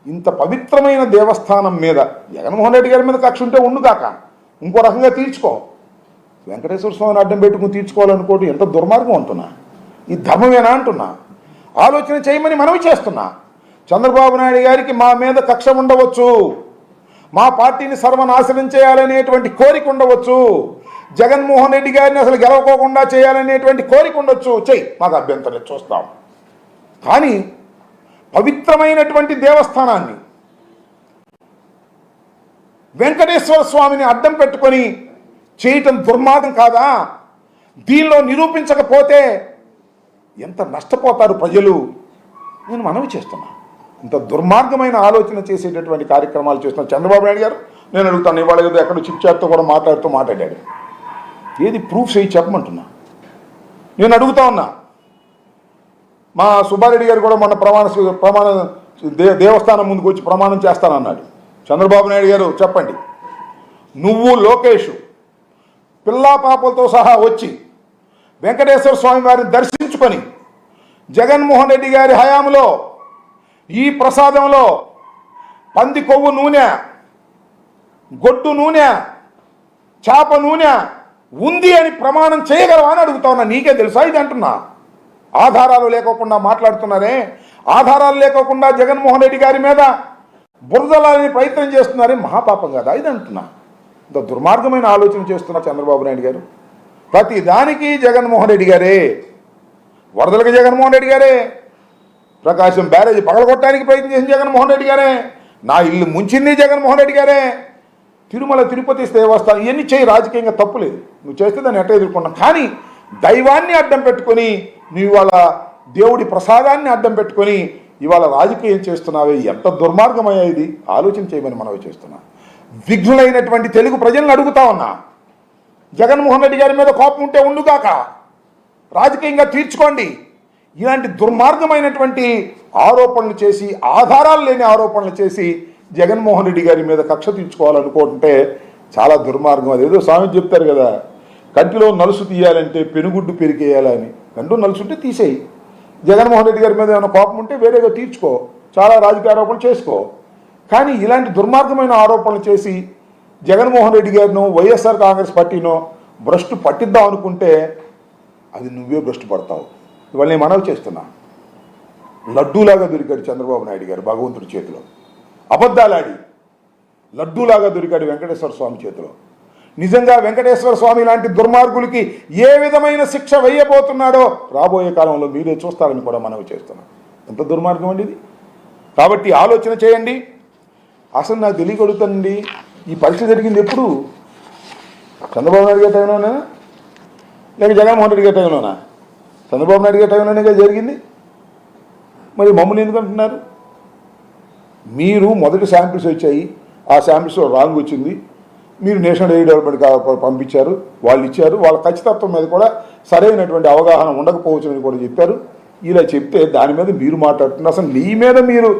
ఇంత పవిత్రమైన దేవస్థానం మీద జగన్మోహన్ రెడ్డి గారి మీద కక్ష ఉంటే ఉండు కాక ఇంకో రకంగా తీర్చుకో. వెంకటేశ్వర స్వామిని అడ్డం పెట్టుకుని తీర్చుకోవాలనుకోవడం ఎంత దుర్మార్గం అంటున్నా. ఈ ధర్మమేనా అంటున్నా. ఆలోచన చేయమని మనవి చేస్తున్నా. చంద్రబాబు నాయుడు గారికి మా మీద కక్ష ఉండవచ్చు, మా పార్టీని సర్వనాశనం చేయాలనేటువంటి కోరిక ఉండవచ్చు, జగన్మోహన్ రెడ్డి గారిని అసలు గెలవకోకుండా చేయాలనేటువంటి కోరిక ఉండొచ్చు. చెయ్యి, మాకు అభ్యంతరం చూస్తాం. కానీ పవిత్రమైనటువంటి దేవస్థానాన్ని వెంకటేశ్వర స్వామిని అడ్డం పెట్టుకొని చేయటం దుర్మార్గం కాదా? దీనిలో నిరూపించకపోతే ఎంత నష్టపోతారు ప్రజలు. నేను మనవి చేస్తున్నా. ఇంత దుర్మార్గమైన ఆలోచన చేసేటటువంటి కార్యక్రమాలు చేస్తున్నారు చంద్రబాబు నాయుడు గారు. నేను అడుగుతాను, ఇవాళ ఏదో ఎక్కడో చిప్ చాట్తో కూడా మాట్లాడాడు. ఏది ప్రూఫ్ చేయి చెప్పమంటున్నా. నేను అడుగుతా ఉన్నా. మా సుబ్బారెడ్డి గారు కూడా మొన్న ప్రమాణ దేవస్థానం ముందుకు వచ్చి ప్రమాణం చేస్తానన్నాడు. చంద్రబాబు నాయుడు గారు చెప్పండి, నువ్వు లోకేష్ పిల్లా పాపలతో సహా వచ్చి వెంకటేశ్వర స్వామి వారిని దర్శించుకొని జగన్మోహన్ రెడ్డి గారి హయాంలో ఈ ప్రసాదంలో పంది కొవ్వు నూనె, గొడ్డు నూనె, చేప నూనె ఉంది అని ప్రమాణం చేయగలవా అని అడుగుతా ఉన్నా. నీకే తెలుసా ఇది అంటున్నా. ఆధారాలు లేకోకుండా మాట్లాడుతున్నారే. ఆధారాలు లేకోకుండా జగన్మోహన్ రెడ్డి గారి మీద బురదలాలని ప్రయత్నం చేస్తున్నారే. మహాపాపం కదా ఇది అంటున్నా. ఇంత దుర్మార్గమైన ఆలోచన చేస్తున్నారు చంద్రబాబు నాయుడు గారు. ప్రతి దానికి జగన్మోహన్ రెడ్డి గారే. వరదలకి జగన్మోహన్ రెడ్డి గారే, ప్రకాశం బ్యారేజ్ పగలగొట్టడానికి ప్రయత్నం చేసిన జగన్మోహన్ రెడ్డి గారే, నా ఇల్లు ముంచింది జగన్మోహన్ రెడ్డి గారే, తిరుమల తిరుపతి దేవస్థానం ఇవన్నీ చేయి. రాజకీయంగా తప్పులేదు, నువ్వు చేస్తే దాన్ని ఎట్లా ఎదుర్కొన్నావు. కానీ దైవాన్ని అడ్డం పెట్టుకొని నువ్వు ఇవాళ దేవుడి ప్రసాదాన్ని అడ్డం పెట్టుకొని ఇవాళ రాజకీయం చేస్తున్నావే, ఎంత దుర్మార్గమయ్యా ఇది. ఆలోచన చేయమని మనవి చేస్తున్నా. విఘ్నులైనటువంటి తెలుగు ప్రజలను అడుగుతా ఉన్నా. జగన్మోహన్ రెడ్డి గారి మీద కోపం ఉంటే ఉండుగాక, రాజకీయంగా తీర్చుకోండి. ఇలాంటి దుర్మార్గమైనటువంటి ఆరోపణలు చేసి, ఆధారాలు లేని ఆరోపణలు చేసి జగన్మోహన్ రెడ్డి గారి మీద కక్ష తీర్చుకోవాలనుకుంటే చాలా దుర్మార్గం. అదేదో స్వామి చెప్తారు కదా, కంటిలో నలుసు తీయాలంటే పెనుగుడ్డు పెరికేయాలని. కంటూ నలుసుంటే తీసేయి. జగన్మోహన్ రెడ్డి గారి మీద ఏమైనా కోపం ఉంటే వేరేగా తీర్చుకో, చాలా రాజకీయ ఆరోపణలు చేసుకో. కానీ ఇలాంటి దుర్మార్గమైన ఆరోపణలు చేసి జగన్మోహన్ రెడ్డి గారినో వైఎస్ఆర్ కాంగ్రెస్ పార్టీనో భ్రష్టు పట్టిద్దాం అనుకుంటే అది నువ్వే భ్రష్టు పడతావు. ఇవాళ నేను మనవి చేస్తున్నా. లడ్డూలాగా దొరికాడు చంద్రబాబు నాయుడు గారు భగవంతుడి చేతిలో. అబద్ధాలాడి లడ్డూలాగా దొరికాడు వెంకటేశ్వర స్వామి చేతిలో. నిజంగా వెంకటేశ్వర స్వామి లాంటి దుర్మార్గులకి ఏ విధమైన శిక్ష వేయబోతున్నాడో రాబోయే కాలంలో మీరే చూస్తారని కూడా మనవి చేస్తున్నాం. ఎంత దుర్మార్గం అండి ఇది. కాబట్టి ఆలోచన చేయండి. అసలు నాకు తెలియగలుగుతానండి, ఈ పరీక్ష జరిగింది ఎప్పుడు? చంద్రబాబు నాయుడు గారి టైంలోనా లేక జగన్మోహన్ రెడ్డి గారి టైంలోనా? చంద్రబాబు నాయుడు గారి టైంలోనే జరిగింది. మరి మమ్మల్ని ఎందుకు అంటున్నారు? మీరు మొదటి శాంపిల్స్ వచ్చాయి, ఆ శాంపిల్స్లో రాంగ్ వచ్చింది, మీరు నేషనల్ ఎయిడ్ డెవలప్మెంట్ పంపించారు, వాళ్ళు ఇచ్చారు, వాళ్ళ ఖచ్చితత్వం మీద కూడా సరైనటువంటి అవగాహన ఉండకపోవచ్చు అని కూడా చెప్పారు. ఇలా చెప్తే దాని మీద మీరు మాట్లాడుతున్నారు. అసలు నీ మీద మీరు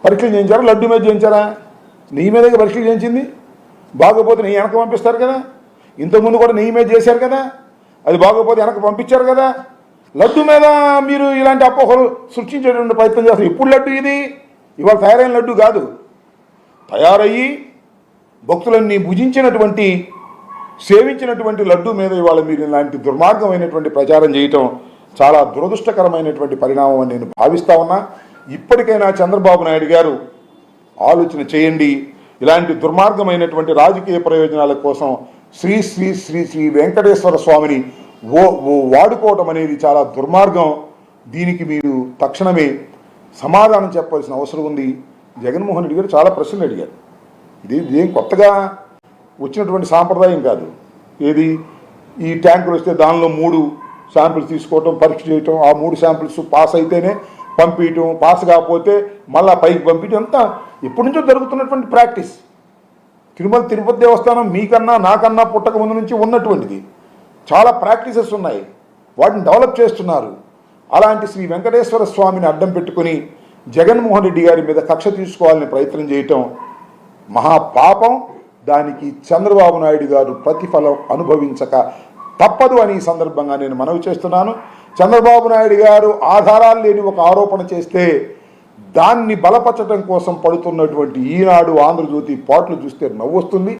పరీక్షలు చేయించారా? లడ్డు మీద చేయించారా? నీ మీద పరీక్షలు చేయించింది. బాగోపోతే నీ వెనక పంపిస్తారు కదా. ఇంతకుముందు కూడా నీ మీద చేశారు కదా, అది బాగోపోతే వెనక పంపించారు కదా. లడ్డు మీద మీరు ఇలాంటి అపోహలు సృష్టించేటువంటి ప్రయత్నం చేస్తారు. ఎప్పుడు లడ్డు ఇది? ఇవాళ తయారైన లడ్డు కాదు. తయారయ్యి భక్తులన్నీ భుజించినటువంటి, సేవించినటువంటి లడ్డు మీద ఇవాళ మీరు ఇలాంటి దుర్మార్గమైనటువంటి ప్రచారం చేయటం చాలా దురదృష్టకరమైనటువంటి పరిణామం అని నేను భావిస్తా ఉన్నా. ఇప్పటికైనా చంద్రబాబు నాయుడు గారు ఆలోచన చేయండి. ఇలాంటి దుర్మార్గమైనటువంటి రాజకీయ ప్రయోజనాల కోసం శ్రీ శ్రీ శ్రీ శ్రీ వెంకటేశ్వర స్వామిని వాడుకోవటం అనేది చాలా దుర్మార్గం. దీనికి మీరు తక్షణమే సమాధానం చెప్పాల్సిన అవసరం ఉంది. జగన్మోహన్ రెడ్డి గారు చాలా ప్రశ్నలు అడిగారు. ఇదేం కొత్తగా వచ్చినటువంటి సాంప్రదాయం కాదు. ఏది, ఈ ట్యాంకులు వస్తే దానిలో 3 శాంపిల్స్ తీసుకోవటం, పరీక్ష చేయటం, ఆ 3 శాంపిల్స్ పాస్ అయితేనే పంపించటం, పాస్ కాకపోతే మళ్ళా పైకి పంపించడం, అంతా ఎప్పటి నుంచో జరుగుతున్నటువంటి ప్రాక్టీస్. తిరుమల తిరుపతి దేవస్థానం మీకన్నా నాకన్నా పుట్టక ముందు నుంచి ఉన్నటువంటిది. చాలా ప్రాక్టీసెస్ ఉన్నాయి, వాటిని డెవలప్ చేస్తున్నారు. అలాంటి శ్రీ వెంకటేశ్వర స్వామిని అడ్డం పెట్టుకుని జగన్మోహన్ రెడ్డి గారి మీద కక్ష తీసుకోవాలని ప్రయత్నం చేయటం మహాపాపం. దానికి చంద్రబాబు నాయుడు గారు ప్రతిఫలం అనుభవించక తప్పదు అని ఈ సందర్భంగా నేను మనవి చేస్తున్నాను. చంద్రబాబు నాయుడు గారు ఆధారాలు లేని ఒక ఆరోపణ చేస్తే దాన్ని బలపరచడం కోసం పడుతున్నటువంటి ఈనాడు ఆంధ్రజ్యోతి పాటలు చూస్తే నవ్వొస్తుంది.